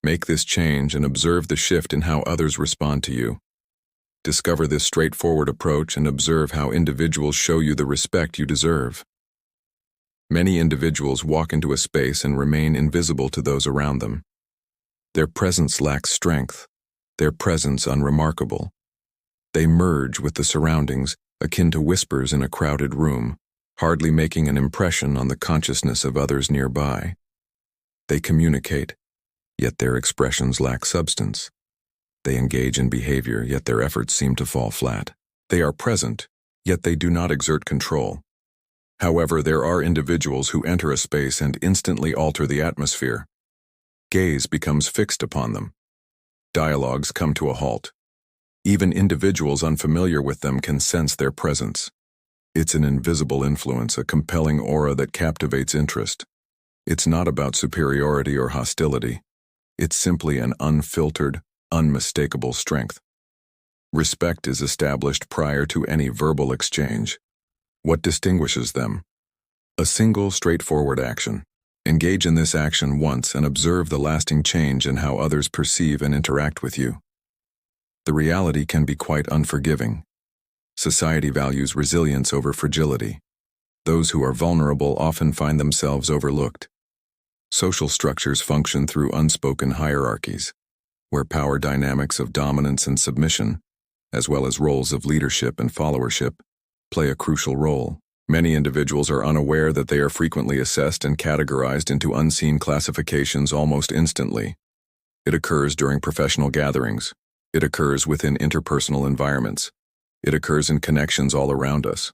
Make this change and observe the shift in how others respond to you. Discover this straightforward approach and observe how individuals show you the respect you deserve. Many individuals walk into a space and remain invisible to those around them. Their presence lacks strength, their presence unremarkable. They merge with the surroundings, akin to whispers in a crowded room, hardly making an impression on the consciousness of others nearby. They communicate, yet their expressions lack substance. They engage in behavior, yet their efforts seem to fall flat. They are present, yet they do not exert control. However, there are individuals who enter a space and instantly alter the atmosphere. Gaze becomes fixed upon them. Dialogues come to a halt. Even individuals unfamiliar with them can sense their presence. It's an invisible influence, a compelling aura that captivates interest. It's not about superiority or hostility. It's simply an unfiltered, unmistakable strength. Respect is established prior to any verbal exchange. What distinguishes them? A single, straightforward action. Engage in this action once and observe the lasting change in how others perceive and interact with you. The reality can be quite unforgiving. Society values resilience over fragility. Those who are vulnerable often find themselves overlooked. Social structures function through unspoken hierarchies, where power dynamics of dominance and submission, as well as roles of leadership and followership, play a crucial role. Many individuals are unaware that they are frequently assessed and categorized into unseen classifications almost instantly. It occurs during professional gatherings. It occurs within interpersonal environments. It occurs in connections all around us.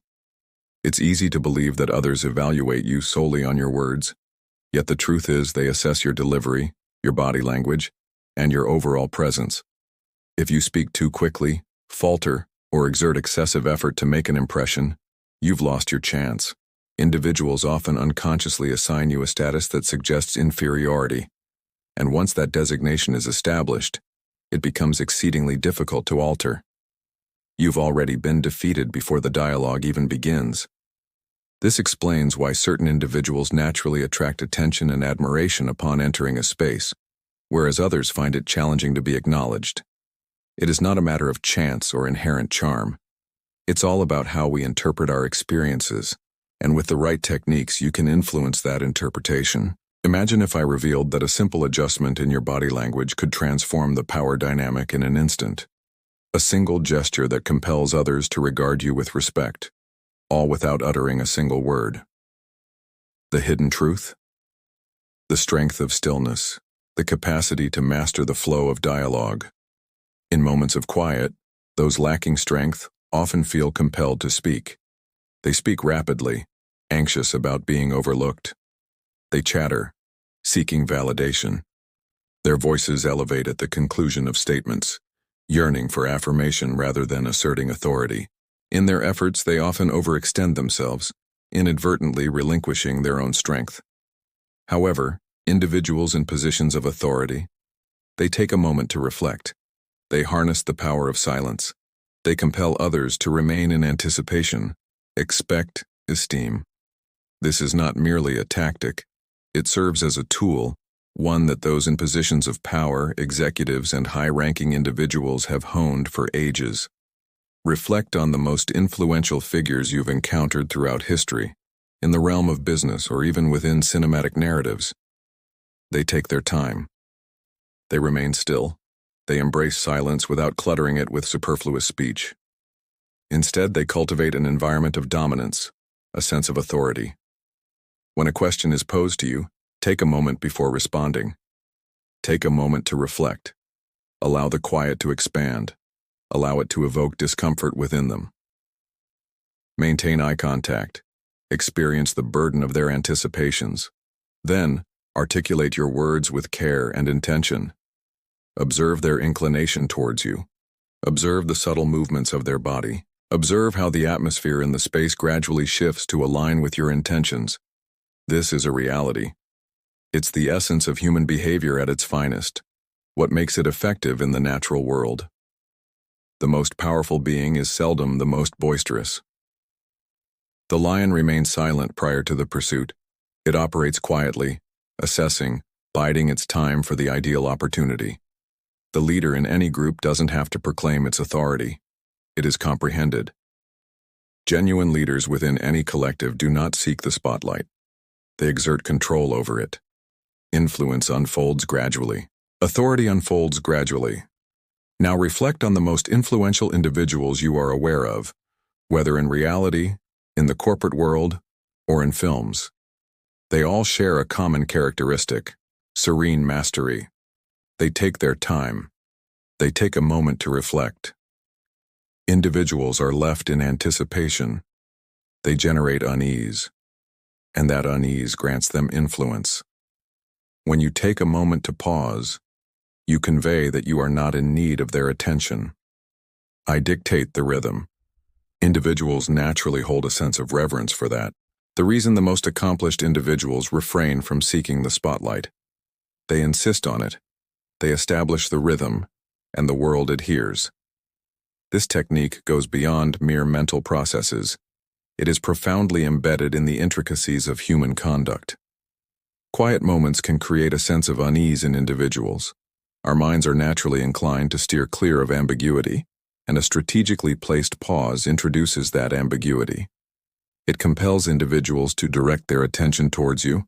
It's easy to believe that others evaluate you solely on your words, yet the truth is they assess your delivery, your body language, and your overall presence. If you speak too quickly, falter, or exert excessive effort to make an impression, you've lost your chance. Individuals often unconsciously assign you a status that suggests inferiority, and once that designation is established, it becomes exceedingly difficult to alter. You've already been defeated before the dialogue even begins. This explains why certain individuals naturally attract attention and admiration upon entering a space, whereas others find it challenging to be acknowledged. It is not a matter of chance or inherent charm. It's all about how we interpret our experiences, and with the right techniques you can influence that interpretation. Imagine if I revealed that a simple adjustment in your body language could transform the power dynamic in an instant. A single gesture that compels others to regard you with respect, all without uttering a single word. The hidden truth? The strength of stillness, the capacity to master the flow of dialogue. In moments of quiet, those lacking strength often feel compelled to speak. They speak rapidly, anxious about being overlooked. They chatter, seeking validation. Their voices elevate at the conclusion of statements, yearning for affirmation rather than asserting authority. In their efforts, they often overextend themselves, inadvertently relinquishing their own strength. However, individuals in positions of authority, they take a moment to reflect. They harness the power of silence. They compel others to remain in anticipation, expect, esteem. This is not merely a tactic. It serves as a tool, one that those in positions of power, executives, and high-ranking individuals have honed for ages. Reflect on the most influential figures you've encountered throughout history, in the realm of business or even within cinematic narratives. They take their time. They remain still. They embrace silence without cluttering it with superfluous speech. Instead, they cultivate an environment of dominance, a sense of authority. When a question is posed to you, take a moment before responding. Take a moment to reflect. Allow the quiet to expand. Allow it to evoke discomfort within them. Maintain eye contact. Experience the burden of their anticipations. Then, articulate your words with care and intention. Observe their inclination towards you. Observe the subtle movements of their body. Observe how the atmosphere in the space gradually shifts to align with your intentions. This is a reality. It's the essence of human behavior at its finest, what makes it effective in the natural world. The most powerful being is seldom the most boisterous. The lion remains silent prior to the pursuit. It operates quietly, assessing, biding its time for the ideal opportunity. The leader in any group doesn't have to proclaim its authority. It is comprehended. Genuine leaders within any collective do not seek the spotlight. They exert control over it. Influence unfolds gradually. Authority unfolds gradually. Now reflect on the most influential individuals you are aware of, whether in reality, in the corporate world, or in films. They all share a common characteristic: serene mastery. They take their time. They take a moment to reflect. Individuals are left in anticipation. They generate unease, and that unease grants them influence. When you take a moment to pause, you convey that you are not in need of their attention. I dictate the rhythm. Individuals naturally hold a sense of reverence for that. The reason the most accomplished individuals refrain from seeking the spotlight. They insist on it. They establish the rhythm, and the world adheres. This technique goes beyond mere mental processes. It is profoundly embedded in the intricacies of human conduct. Quiet moments can create a sense of unease in individuals. Our minds are naturally inclined to steer clear of ambiguity, and a strategically placed pause introduces that ambiguity. It compels individuals to direct their attention towards you,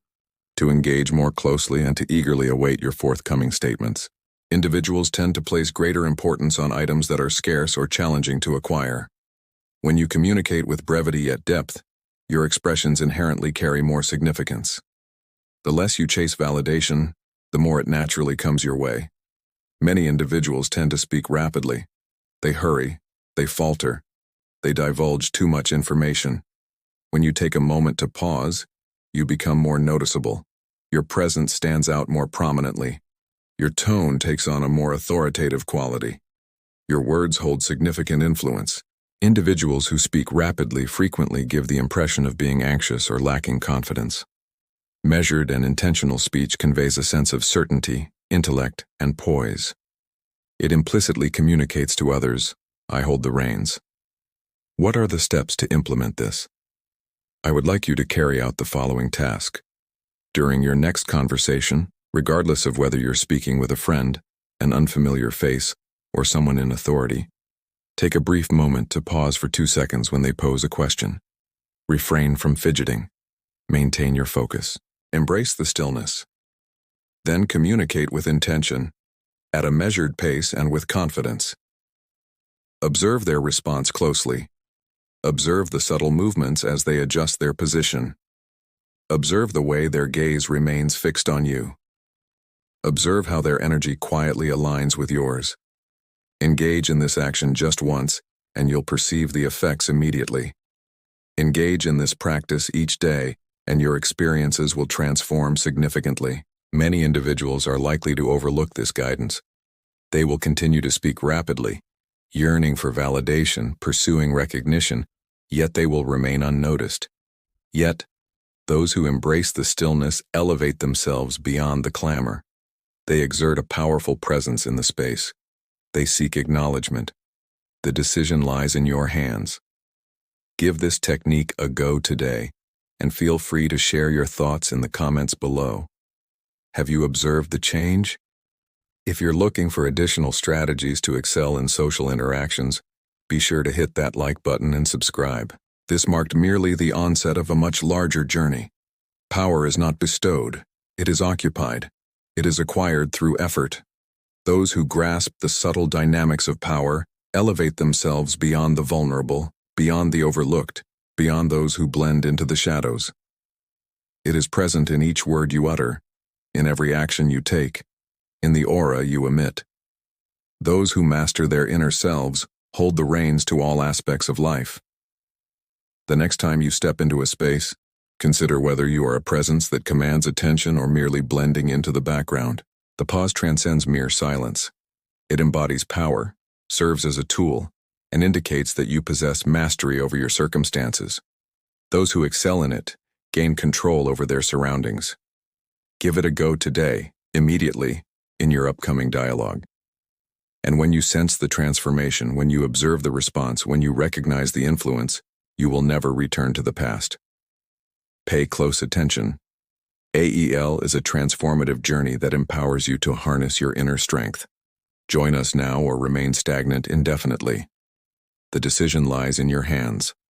to engage more closely, and to eagerly await your forthcoming statements. Individuals tend to place greater importance on items that are scarce or challenging to acquire. When you communicate with brevity yet depth, your expressions inherently carry more significance. The less you chase validation, the more it naturally comes your way. Many individuals tend to speak rapidly. They hurry, they falter, they divulge too much information. When you take a moment to pause, you become more noticeable. Your presence stands out more prominently. Your tone takes on a more authoritative quality. Your words hold significant influence. Individuals who speak rapidly frequently give the impression of being anxious or lacking confidence. Measured and intentional speech conveys a sense of certainty, intellect, and poise. It implicitly communicates to others, "I hold the reins." What are the steps to implement this? I would like you to carry out the following task. During your next conversation, regardless of whether you're speaking with a friend, an unfamiliar face, or someone in authority, take a brief moment to pause for 2 seconds when they pose a question. Refrain from fidgeting. Maintain your focus. Embrace the stillness. Then communicate with intention, at a measured pace and with confidence. Observe their response closely. Observe the subtle movements as they adjust their position. Observe the way their gaze remains fixed on you. Observe how their energy quietly aligns with yours. Engage in this action just once, and you'll perceive the effects immediately. Engage in this practice each day, and your experiences will transform significantly. Many individuals are likely to overlook this guidance. They will continue to speak rapidly, yearning for validation, pursuing recognition, yet they will remain unnoticed. Yet, those who embrace the stillness elevate themselves beyond the clamor. They exert a powerful presence in the space. They seek acknowledgement. The decision lies in your hands. Give this technique a go today, and feel free to share your thoughts in the comments below. Have you observed the change? If you're looking for additional strategies to excel in social interactions, be sure to hit that like button and subscribe. This marked merely the onset of a much larger journey. Power is not bestowed, it is occupied. It is acquired through effort. Those who grasp the subtle dynamics of power elevate themselves beyond the vulnerable, beyond the overlooked, beyond those who blend into the shadows. It is present in each word you utter, in every action you take, in the aura you emit. Those who master their inner selves hold the reins to all aspects of life. The next time you step into a space, consider whether you are a presence that commands attention or merely blending into the background. The pause transcends mere silence. It embodies power, serves as a tool, and indicates that you possess mastery over your circumstances. Those who excel in it gain control over their surroundings. Give it a go today, immediately, in your upcoming dialogue. And when you sense the transformation, when you observe the response, when you recognize the influence, you will never return to the past. Pay close attention. AEL is a transformative journey that empowers you to harness your inner strength. Join us now or remain stagnant indefinitely. The decision lies in your hands.